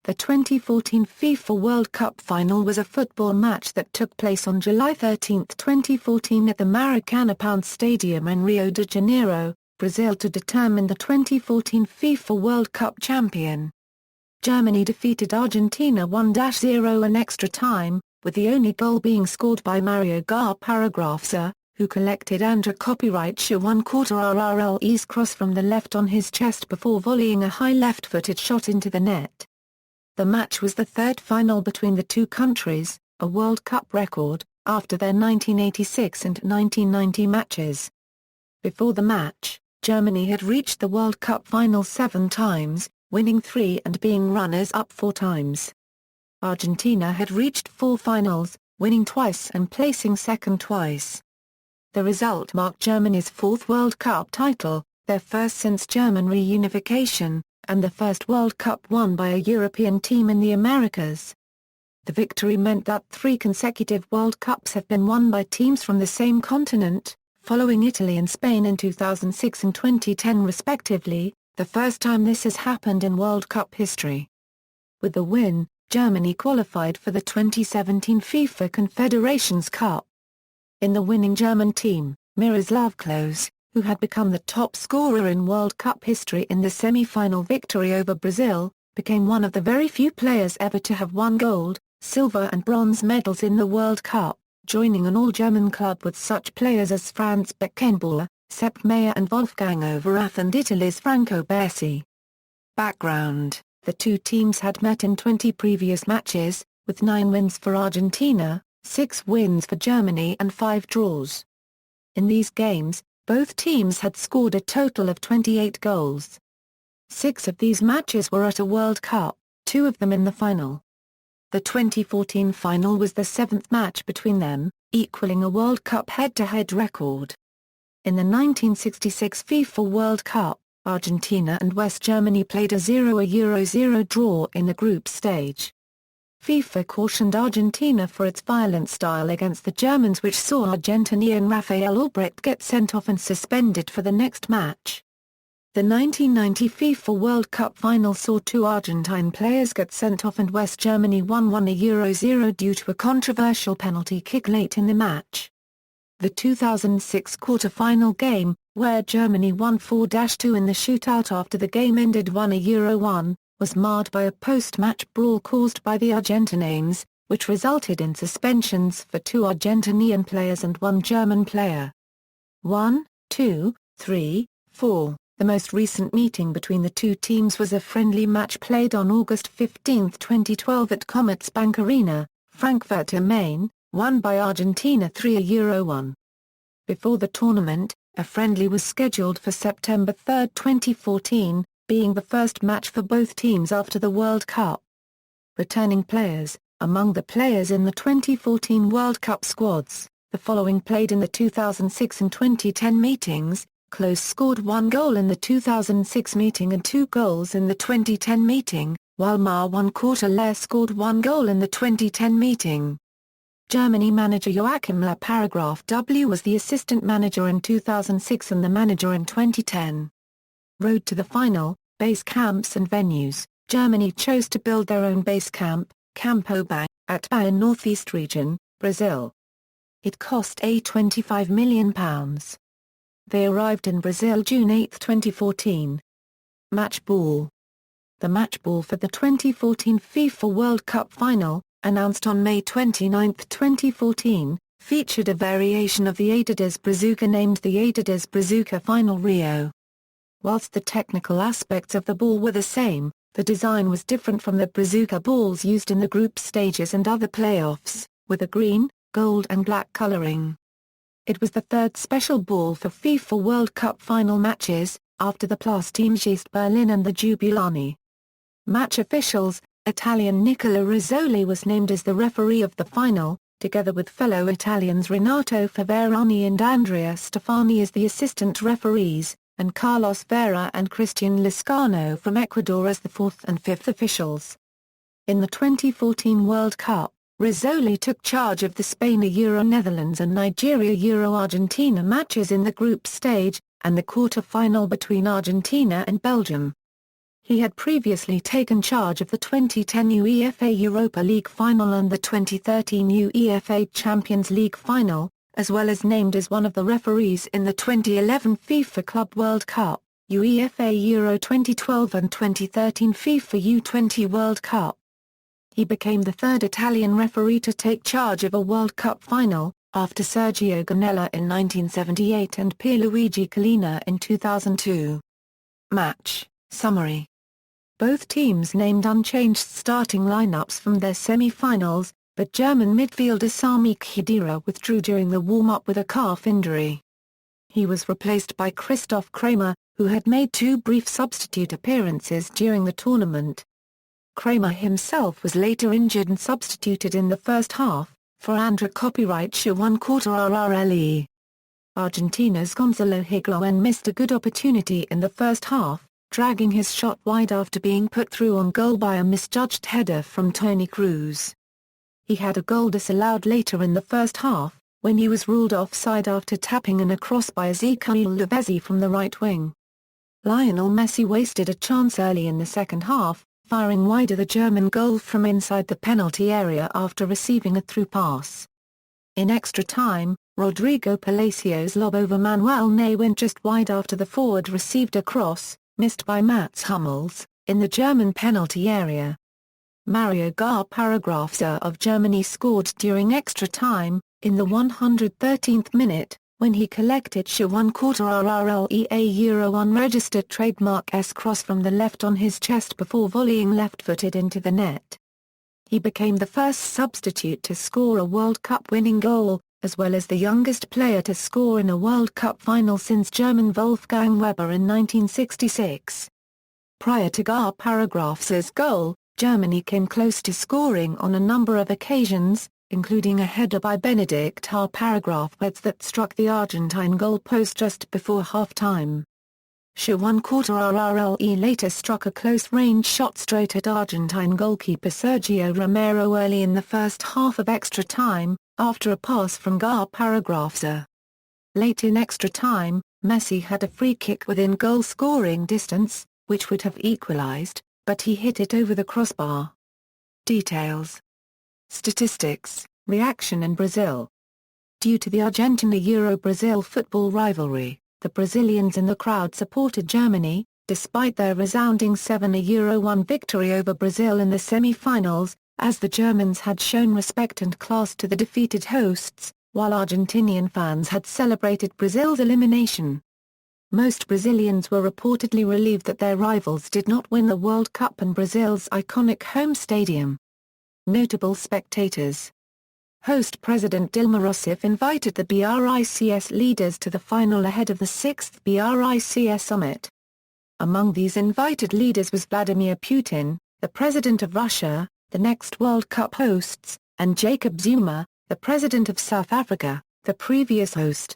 The 2014 FIFA World Cup Final was a football match that took place on July 13, 2014 at the Maracanã Stadium in Rio de Janeiro, Brazil to determine the 2014 FIFA World Cup champion. Germany defeated Argentina 1-0 in extra time, with the only goal being scored by Mario Götze, who collected André Schürrle 1/4 RRL's cross from the left on his chest before volleying a high left-footed shot into the net. The match was the third final between the two countries, a World Cup record, after their 1986 and 1990 matches. Before the match, Germany had reached the World Cup final 7 times, winning 3 and being runners-up 4 times. Argentina had reached 4 finals, winning twice and placing second twice. The result marked Germany's 4th World Cup title, their first since German reunification, and the first World Cup won by a European team in the Americas. The victory meant that 3 consecutive World Cups have been won by teams from the same continent, following Italy and Spain in 2006 and 2010 respectively, the first time this has happened in World Cup history. With the win, Germany qualified for the 2017 FIFA Confederations Cup. In the winning German team, Miroslav Klose, who had become the top scorer in World Cup history in the semi-final victory over Brazil, became one of the very few players ever to have won gold, silver and bronze medals in the World Cup, joining an all-German club with such players as Franz Beckenbauer, Sepp Maier and Wolfgang Overath and Italy's Franco Baresi. Background: the two teams had met in 20 previous matches, with 9 wins for Argentina, 6 wins for Germany and 5 draws. In these games, both teams had scored a total of 28 goals. 6 of these matches were at a World Cup, 2 of them in the final. The 2014 final was the 7th match between them, equaling a World Cup head-to-head record. In the 1966 FIFA World Cup, Argentina and West Germany played a 0-0 draw in the group stage. FIFA cautioned Argentina for its violent style against the Germans, which saw Argentinian Rafael Albrecht get sent off and suspended for the next match. The 1990 FIFA World Cup final saw 2 Argentine players get sent off and West Germany won 1-0 due to a controversial penalty kick late in the match. The 2006 quarter-final game, where Germany won 4-2 in the shootout after the game ended 1-1, was marred by a post-match brawl caused by the Argentines, which resulted in suspensions for 2 Argentinian players and 1 German player. 1, 2, 3, 4. The most recent meeting between the two teams was a friendly match played on August 15, 2012 at Commerzbank Arena, Frankfurt am Main, won by Argentina 3-1. Before the tournament, a friendly was scheduled for September 3, 2014, being the first match for both teams after the World Cup. Returning players: among the players in the 2014 World Cup squads, the following played in the 2006 and 2010 meetings. Klose scored 1 goal in the 2006 meeting and 2 goals in the 2010 meeting, while Mario Götze scored 1 goal in the 2010 meeting. Germany manager Joachim Löw paragraph W was the assistant manager in 2006 and the manager in 2010. Road to the final, base camps and venues. Germany chose to build their own base camp, Campo Bang, at Bahia in Northeast Region, Brazil. It cost £25 million. They arrived in Brazil June 8, 2014. Match ball. The match ball for the 2014 FIFA World Cup Final, announced on May 29, 2014, featured a variation of the Adidas Brazuca named the Adidas Brazuca Final Rio. Whilst the technical aspects of the ball were the same, the design was different from the Brazuca balls used in the group stages and other playoffs, with a green, gold and black coloring. It was the 3rd special ball for FIFA World Cup final matches, after the Plus Team East Berlin and the Jubillani. Match officials: Italian Nicola Rizzoli was named as the referee of the final, together with fellow Italians Renato Faverani and Andrea Stefani as the assistant referees, and Carlos Vera and Christian Lizcano from Ecuador as the 4th and 5th officials. In the 2014 World Cup, Rizzoli took charge of the Spain-Netherlands and Nigeria-Argentina matches in the group stage, and the quarter-final between Argentina and Belgium. He had previously taken charge of the 2010 UEFA Europa League final and the 2013 UEFA Champions League final, as well as named as one of the referees in the 2011 FIFA Club World Cup, UEFA Euro 2012 and 2013 FIFA U20 World Cup. He became the third Italian referee to take charge of a World Cup final, after Sergio Ganella in 1978 and Pierluigi Collina in 2002. Match summary. Both teams named unchanged starting lineups from their semi-finals, but German midfielder Sami Khedira withdrew during the warm-up with a calf injury. He was replaced by Christoph Kramer, who had made 2 brief substitute appearances during the tournament. Kramer himself was later injured and substituted in the first half, for André Schürrle. Argentina's Gonzalo Higuain missed a good opportunity in the first half, dragging his shot wide after being put through on goal by a misjudged header from Toni Kroos. He had a goal disallowed later in the first half, when he was ruled offside after tapping in a cross by Ezequiel Lavezzi from the right wing. Lionel Messi wasted a chance early in the second half, firing wide of the German goal from inside the penalty area after receiving a through pass. In extra time, Rodrigo Palacios' lob over Manuel Neuer went just wide after the forward received a cross, missed by Mats Hummels, in the German penalty area. Mario Götze of Germany scored during extra time, in the 113th minute, when he collected Schürrle a Euro unregistered trademark S-cross from the left on his chest before volleying left-footed into the net. He became the first substitute to score a World Cup winning goal, as well as the youngest player to score in a World Cup final since German Wolfgang Weber in 1966. Prior to Götze's goal, Germany came close to scoring on a number of occasions, including a header by Benedikt Höwedes that struck the Argentine goal post just before half-time. Schürrle later struck a close-range shot straight at Argentine goalkeeper Sergio Romero early in the first half of extra time, after a pass from Götze. Late in extra time, Messi had a free kick within goal scoring distance, which would have equalized, but he hit it over the crossbar. Details. Statistics, reaction in Brazil. Due to the Argentina-Euro-Brazil football rivalry, the Brazilians in the crowd supported Germany, despite their resounding 7-1 victory over Brazil in the semi-finals, as the Germans had shown respect and class to the defeated hosts, while Argentinian fans had celebrated Brazil's elimination. Most Brazilians were reportedly relieved that their rivals did not win the World Cup in Brazil's iconic home stadium. Notable spectators. Host President Dilma Rousseff invited the BRICS leaders to the final ahead of the 6th BRICS summit. Among these invited leaders was Vladimir Putin, the president of Russia, the next World Cup hosts, and Jacob Zuma, the president of South Africa, the previous host.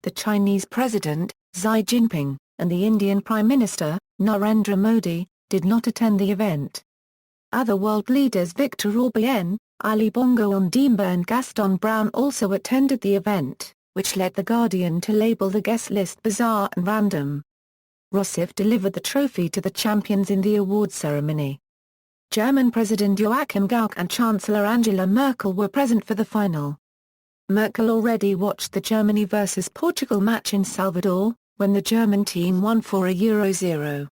The Chinese president, Xi Jinping, and the Indian Prime Minister, Narendra Modi, did not attend the event. Other world leaders Victor Orbán, Ali Bongo Ondimba and Gaston Brown also attended the event, which led The Guardian to label the guest list bizarre and random. Rousseff delivered the trophy to the champions in the awards ceremony. German President Joachim Gauck and Chancellor Angela Merkel were present for the final. Merkel already watched the Germany vs Portugal match in Salvador, when the German team won 4-0.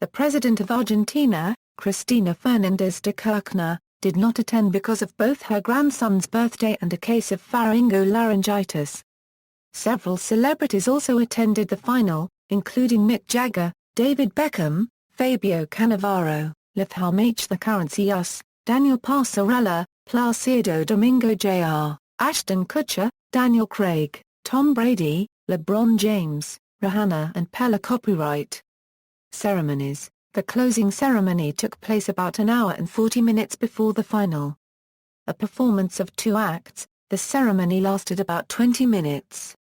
The president of Argentina, Cristina Fernández de Kirchner, did not attend because of both her grandson's birthday and a case of pharyngolaryngitis. Several celebrities also attended the final, including Mick Jagger, David Beckham, Fabio Cannavaro, Lifehameich the Currency Us, Daniel Passarella, Placido Domingo Jr., Ashton Kutcher, Daniel Craig, Tom Brady, LeBron James, Rihanna and Pella. Copyright. Ceremonies. The closing ceremony took place about an hour and 40 minutes before the final. A performance of 2 acts, the ceremony lasted about 20 minutes.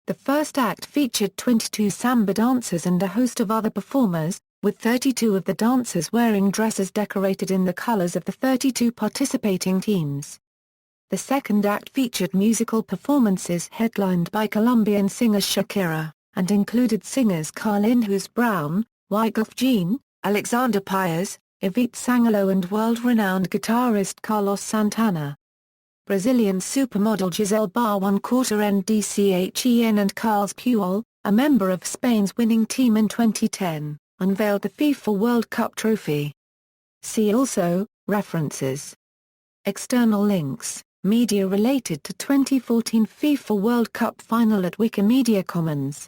The first act featured 22 samba dancers and a host of other performers, with 32 of the dancers wearing dresses decorated in the colors of the 32 participating teams. The second act featured musical performances headlined by Colombian singer Shakira, and included singers Carl Inhus Brown, Wyclef Jean, Alexander Pires, Ivete Sangalo and world-renowned guitarist Carlos Santana. Brazilian supermodel Gisele Bündchen NDCHEN and Carles Puyol, a member of Spain's winning team in 2010, unveiled the FIFA World Cup trophy. See also, references. External links, media related to 2014 FIFA World Cup Final at Wikimedia Commons.